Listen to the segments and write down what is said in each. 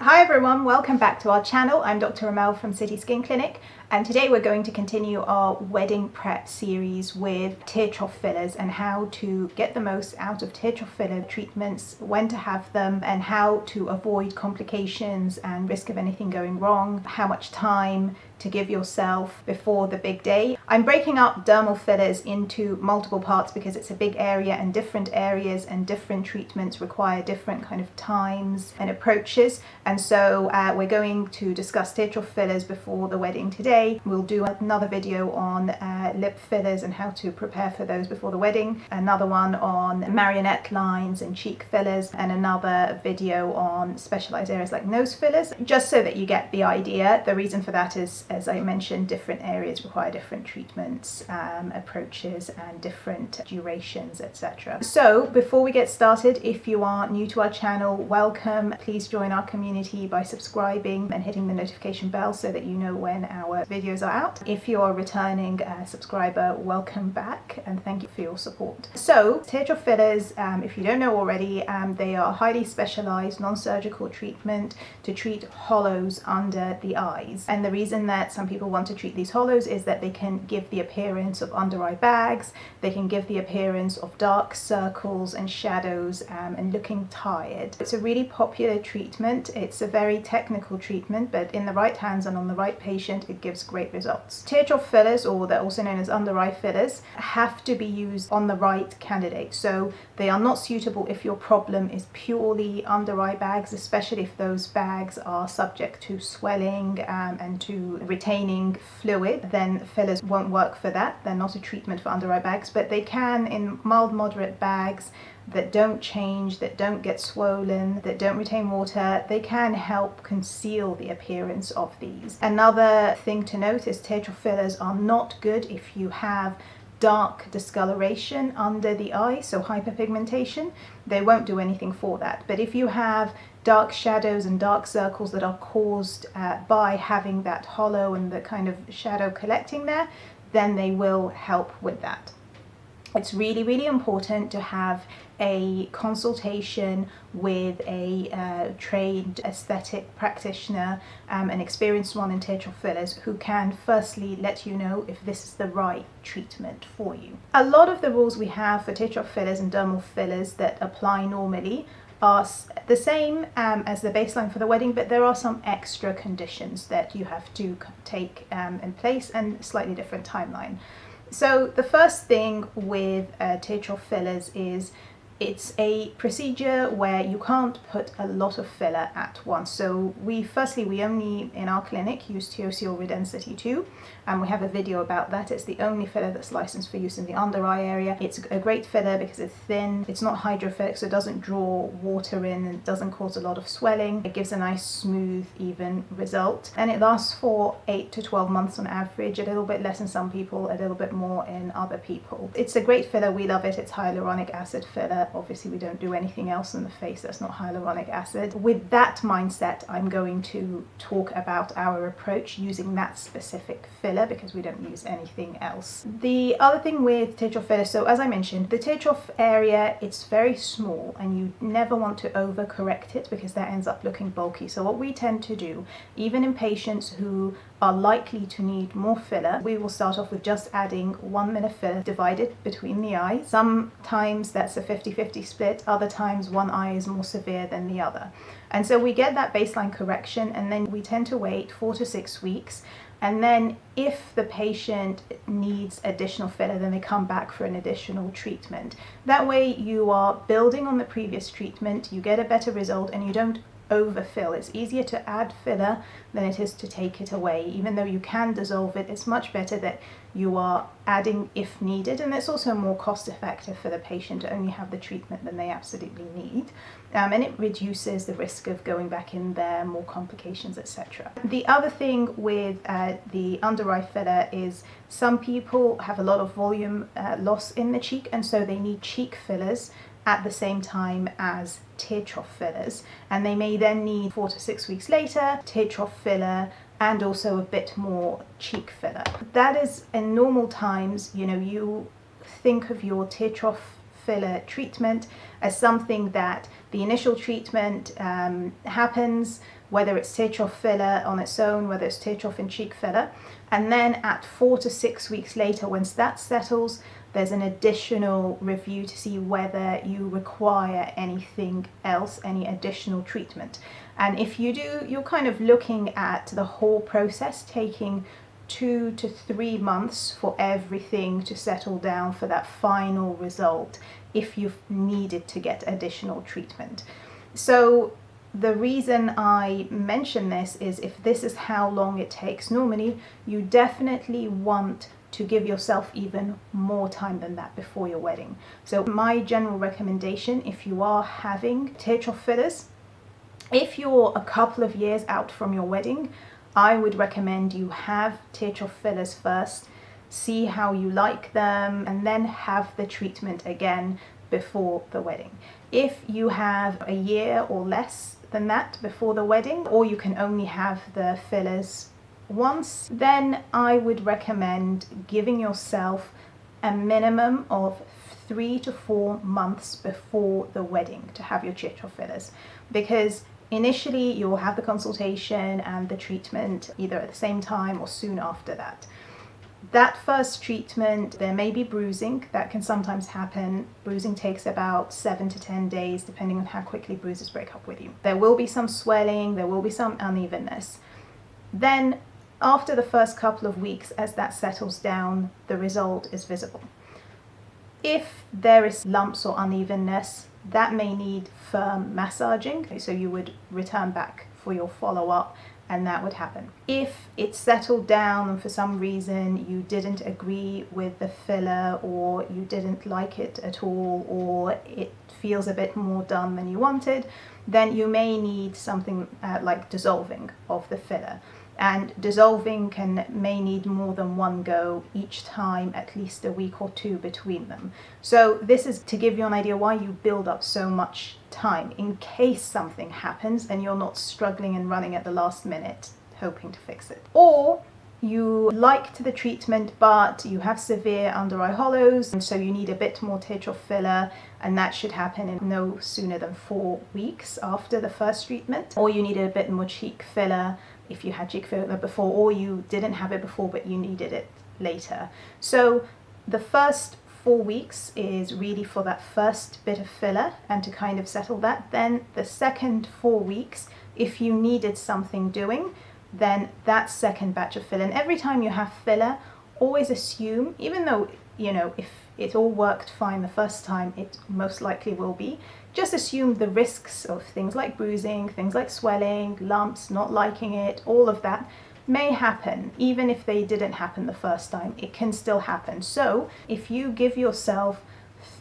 Hi everyone, welcome back to our channel. I'm Dr. Ramel from City Skin Clinic, and today we're going to continue our wedding prep series with tear trough fillers and how to get the most out of tear trough filler treatments, when to have them, and how to avoid complications and risk of anything going wrong, how much time to give yourself before the big day. I'm breaking up dermal fillers into multiple parts because it's a big area, and different areas and different treatments require different kind of times and approaches. And so we're going to discuss tear trough fillers before the wedding today. We'll do another video on lip fillers and how to prepare for those before the wedding, another one on marionette lines and cheek fillers, and another video on specialized areas like nose fillers, just so that you get the idea. The reason for that is, as I mentioned, different areas require different treatments, approaches, and different durations, etc. So before we get started, if you are new to our channel, welcome. Please join our community by subscribing and hitting the notification bell so that you know when our videos are out. If you're a returning subscriber, welcome back and thank you for your support. So tear trough fillers, if you don't know already, they are highly specialized non-surgical treatment to treat hollows under the eyes. And the reason that some people want to treat these hollows is that they can give the appearance of under eye bags, they can give the appearance of dark circles and shadows, and looking tired. It's a really popular treatment. It's a very technical treatment, but in the right hands and on the right patient, it gives great results. Tear trough fillers, or they're also known as under eye fillers, have to be used on the right candidate. So they are not suitable if your problem is purely under eye bags, especially if those bags are subject to swelling and to retaining fluid. Then fillers won't work for that. They're not a treatment for under eye bags, but they can in mild, moderate bags that don't change, that don't get swollen, that don't retain water. They can help conceal the appearance of these. Another thing to note is tear trough fillers are not good if you have dark discoloration under the eye, so hyperpigmentation. They won't do anything for that. But if you have dark shadows and dark circles that are caused by having that hollow and the kind of shadow collecting there, then they will help with that. It's really, really important to have a consultation with a trained aesthetic practitioner, an experienced one in tear trough fillers, who can firstly let you know if this is the right treatment for you. A lot of the rules we have for tear trough fillers and dermal fillers that apply normally are the same as the baseline for the wedding, but there are some extra conditions that you have to take in place, and slightly different timeline. So the first thing with tear trough fillers is it's a procedure where you can't put a lot of filler at once. So we only in our clinic use TOC or Redensity 2, and we have a video about that. It's the only filler that's licensed for use in the under eye area. It's a great filler because it's thin, it's not hydrophilic, so it doesn't draw water in and doesn't cause a lot of swelling. It gives a nice, smooth, even result, and it lasts for 8 to 12 months on average, a little bit less in some people, a little bit more in other people. It's a great filler, we love it. It's hyaluronic acid filler. Obviously we don't do anything else in the face that's not hyaluronic acid. With that mindset, I'm going to talk about our approach using that specific filler because we don't use anything else. The other thing with tear trough filler, so as I mentioned, the tear trough area, it's very small and you never want to overcorrect it because that ends up looking bulky. So what we tend to do, even in patients who are likely to need more filler, we will start off with just adding 1 mm filler divided between the eyes. Sometimes that's a 50-50 split, other times one eye is more severe than the other. And so we get that baseline correction, and then we tend to wait 4 to 6 weeks. And then if the patient needs additional filler, then they come back for an additional treatment. That way you are building on the previous treatment, you get a better result, and you don't overfill. It's easier to add filler than it is to take it away. Even though you can dissolve it, it's much better that you are adding if needed, and it's also more cost effective for the patient to only have the treatment than they absolutely need, and it reduces the risk of going back in there, more complications, etc. The other thing with the under eye filler is some people have a lot of volume loss in the cheek, and so they need cheek fillers at the same time as tear trough fillers, and they may then need 4 to 6 weeks later tear trough filler and also a bit more cheek filler. That is, in normal times, you think of your tear trough filler treatment as something that the initial treatment happens, whether it's tear trough filler on its own, whether it's tear trough and cheek filler. And then at 4 to 6 weeks later, once that settles, there's an additional review to see whether you require anything else, any additional treatment. And if you do, you're kind of looking at the whole process taking 2 to 3 months for everything to settle down for that final result if you've needed to get additional treatment. So the reason I mention this is if this is how long it takes normally, you definitely want to give yourself even more time than that before your wedding. So my general recommendation, if you are having tear trough fillers, if you're a couple of years out from your wedding, I would recommend you have tear trough fillers first, see how you like them, and then have the treatment again before the wedding. If you have a year or less than that before the wedding, or you can only have the fillers once, then I would recommend giving yourself a minimum of 3 to 4 months before the wedding to have your tear trough fillers, because initially you'll have the consultation and the treatment either at the same time or soon after that. That first treatment, there may be bruising. That can sometimes happen. Bruising takes about 7 to 10 days, depending on how quickly bruises break up with you. There will be some swelling, there will be some unevenness. Then, after the first couple of weeks, as that settles down, the result is visible. If there is lumps or unevenness, that may need firm massaging, so you would return back for your follow-up, and that would happen. If it's settled down and for some reason you didn't agree with the filler, or you didn't like it at all, or it feels a bit more done than you wanted, then you may need something like dissolving of the filler. And dissolving may need more than one go each time, at least a week or 2 between them. So this is to give you an idea why you build up so much time in case something happens and you're not struggling and running at the last minute hoping to fix it. Or you liked the treatment but you have severe under eye hollows, and so you need a bit more tear trough filler, and that should happen in no sooner than 4 weeks after the first treatment. Or you need a bit more cheek filler if you had cheek filler before, or you didn't have it before but you needed it later. So the first 4 weeks is really for that first bit of filler and to kind of settle that. Then the second 4 weeks, if you needed something doing, then that second batch of filler. And every time you have filler, always assume, even though, you know, if it all worked fine the first time, it most likely will be, just assume the risks of things like bruising, things like swelling, lumps, not liking it, all of that may happen. Even if they didn't happen the first time, it can still happen. So if you give yourself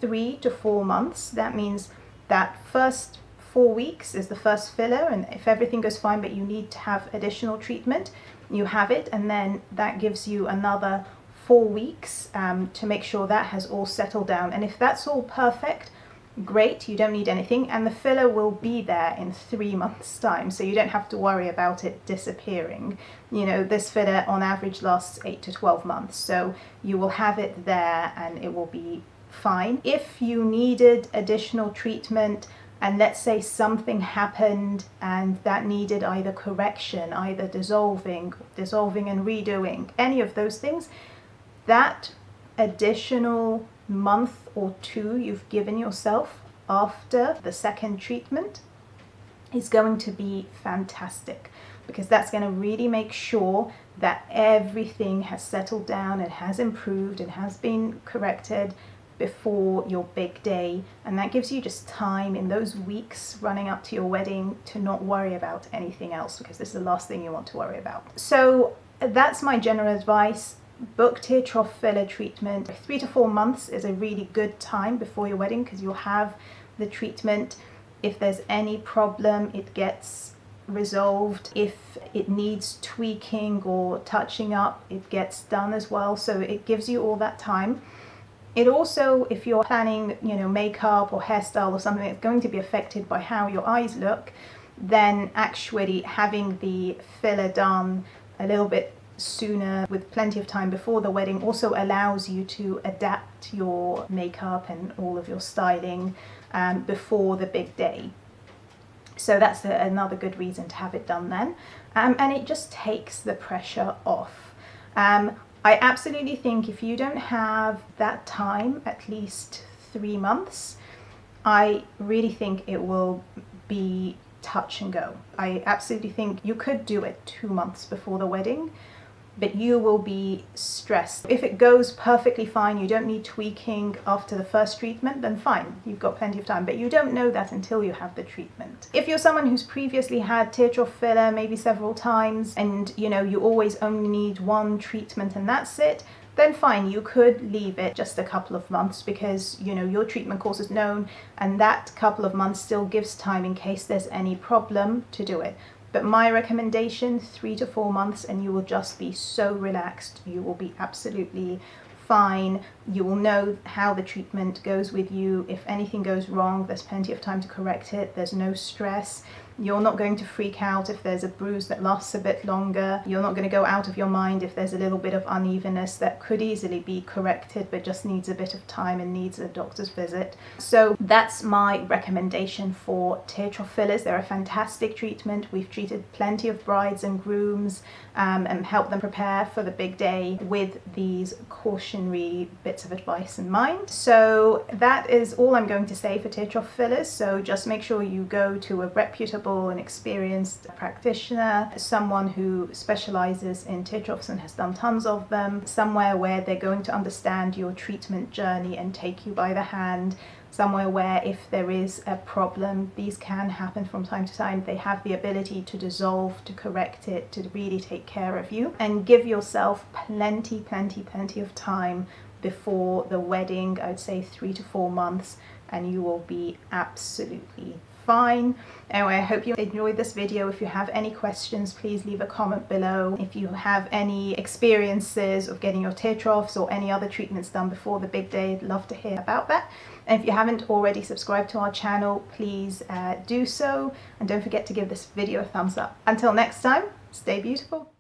3 to 4 months, that means that first 4 weeks is the first filler, and if everything goes fine but you need to have additional treatment, you have it, and then that gives you another 4 weeks to make sure that has all settled down. And if that's all perfect, great, you don't need anything, and the filler will be there in 3 months' time, so you don't have to worry about it disappearing. You know, this filler on average lasts 8 to 12 months, so you will have it there and it will be fine. If you needed additional treatment, and let's say something happened and that needed either correction, either dissolving and redoing, any of those things, that additional month or 2 you've given yourself after the second treatment is going to be fantastic, because that's going to really make sure that everything has settled down and has improved and has been corrected before your big day. And that gives you just time in those weeks running up to your wedding to not worry about anything else, because this is the last thing you want to worry about. So that's my general advice. Book tear trough filler treatment. 3 to 4 months is a really good time before your wedding, because you'll have the treatment. If there's any problem, it gets resolved. If it needs tweaking or touching up, it gets done as well. So it gives you all that time. It also, if you're planning, you know, makeup or hairstyle or something that's going to be affected by how your eyes look, then actually having the filler done a little bit sooner with plenty of time before the wedding also allows you to adapt your makeup and all of your styling before the big day. So that's another good reason to have it done then. And it just takes the pressure off. I absolutely think if you don't have that time, at least 3 months, I really think it will be touch and go. I absolutely think you could do it 2 months before the wedding, but you will be stressed. If it goes perfectly fine, you don't need tweaking after the first treatment, then fine, you've got plenty of time, but you don't know that until you have the treatment. If you're someone who's previously had tear trough filler maybe several times, and you always only need one treatment and that's it, then fine, you could leave it just a couple of months, because your treatment course is known, and that couple of months still gives time in case there's any problem to do it. But my recommendation, 3 to 4 months, and you will just be so relaxed. You will be absolutely fine. You will know how the treatment goes with you. If anything goes wrong, there's plenty of time to correct it. There's no stress. You're not going to freak out if there's a bruise that lasts a bit longer. You're not going to go out of your mind if there's a little bit of unevenness that could easily be corrected but just needs a bit of time and needs a doctor's visit. So that's my recommendation for tear trough fillers. They're a fantastic treatment. We've treated plenty of brides and grooms and helped them prepare for the big day with these cautionary bits of advice in mind. So that is all I'm going to say for tear trough fillers. So just make sure you go to a reputable and experienced practitioner, someone who specializes in tear troughs and has done tons of them, somewhere where they're going to understand your treatment journey and take you by the hand, somewhere where if there is a problem, these can happen from time to time, they have the ability to dissolve, to correct it, to really take care of you, and give yourself plenty of time before the wedding. I'd say 3 to 4 months, and you will be absolutely fine. Anyway, I hope you enjoyed this video. If you have any questions, please leave a comment below. If you have any experiences of getting your tear troughs or any other treatments done before the big day, I'd love to hear about that. And if you haven't already subscribed to our channel, please do so, and don't forget to give this video a thumbs up. Until next time, stay beautiful.